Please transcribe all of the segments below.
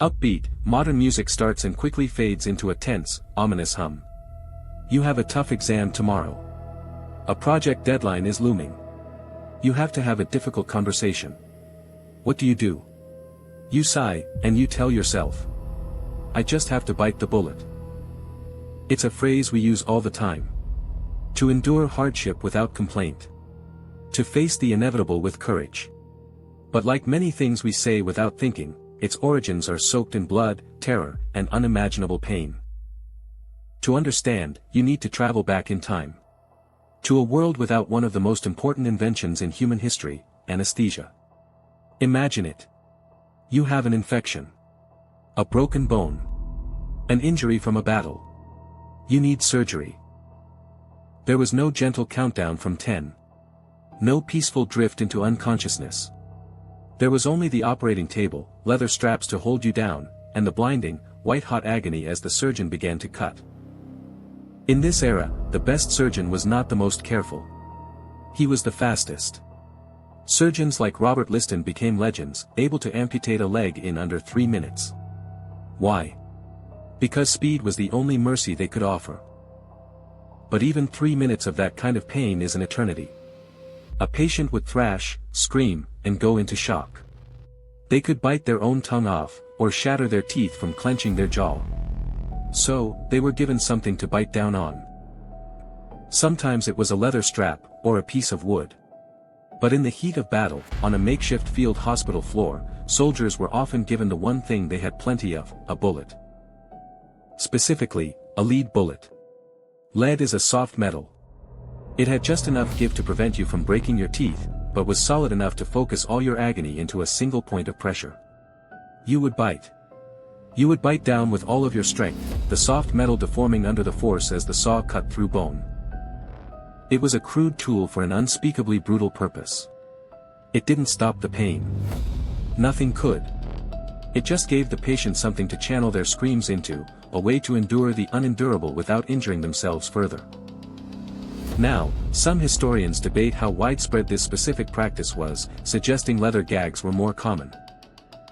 Upbeat, modern music starts and quickly fades into a tense, ominous hum. You have a tough exam tomorrow. A project deadline is looming. You have to have a difficult conversation. What do? You sigh, and you tell yourself, I just have to bite the bullet. It's a phrase we use all the time. To endure hardship without complaint. To face the inevitable with courage. But like many things we say without thinking, its origins are soaked in blood, terror, and unimaginable pain. To understand, you need to travel back in time. To a world without one of the most important inventions in human history, anesthesia. Imagine it. You have an infection. A broken bone. An injury from a battle. You need surgery. There was no gentle countdown from 10. No peaceful drift into unconsciousness. There was only the operating table, leather straps to hold you down, and the blinding, white-hot agony as the surgeon began to cut. In this era, the best surgeon was not the most careful. He was the fastest. Surgeons like Robert Liston became legends, able to amputate a leg in under 3 minutes. Why? Because speed was the only mercy they could offer. But even 3 minutes of that kind of pain is an eternity. A patient would thrash, scream, and go into shock. They could bite their own tongue off, or shatter their teeth from clenching their jaw. So, they were given something to bite down on. Sometimes it was a leather strap, or a piece of wood. But in the heat of battle, on a makeshift field hospital floor, soldiers were often given the one thing they had plenty of, a bullet. Specifically, a lead bullet. Lead is a soft metal. It had just enough give to prevent you from breaking your teeth, but was solid enough to focus all your agony into a single point of pressure. You would bite. You would bite down with all of your strength, the soft metal deforming under the force as the saw cut through bone. It was a crude tool for an unspeakably brutal purpose. It didn't stop the pain. Nothing could. It just gave the patient something to channel their screams into, a way to endure the unendurable without injuring themselves further. Now, some historians debate how widespread this specific practice was, suggesting leather gags were more common.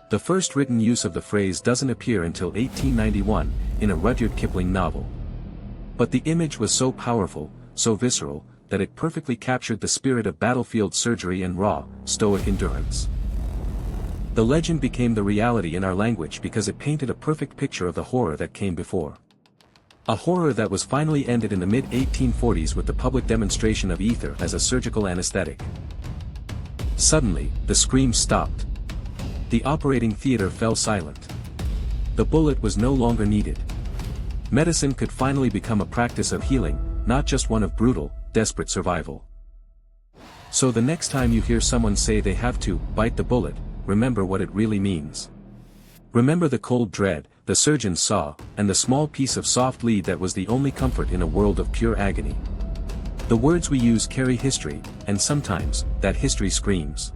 The first written use of the phrase doesn't appear until 1891, in a Rudyard Kipling novel. But the image was so powerful, so visceral, that it perfectly captured the spirit of battlefield surgery and raw, stoic endurance. The legend became the reality in our language because it painted a perfect picture of the horror that came before. A horror that was finally ended in the mid-1840s with the public demonstration of ether as a surgical anesthetic. Suddenly, the screams stopped. The operating theater fell silent. The bullet was no longer needed. Medicine could finally become a practice of healing, not just one of brutal, desperate survival. So the next time you hear someone say they have to bite the bullet, remember what it really means. Remember the cold dread, the surgeon's saw, and the small piece of soft lead that was the only comfort in a world of pure agony. The words we use carry history, and sometimes, that history screams.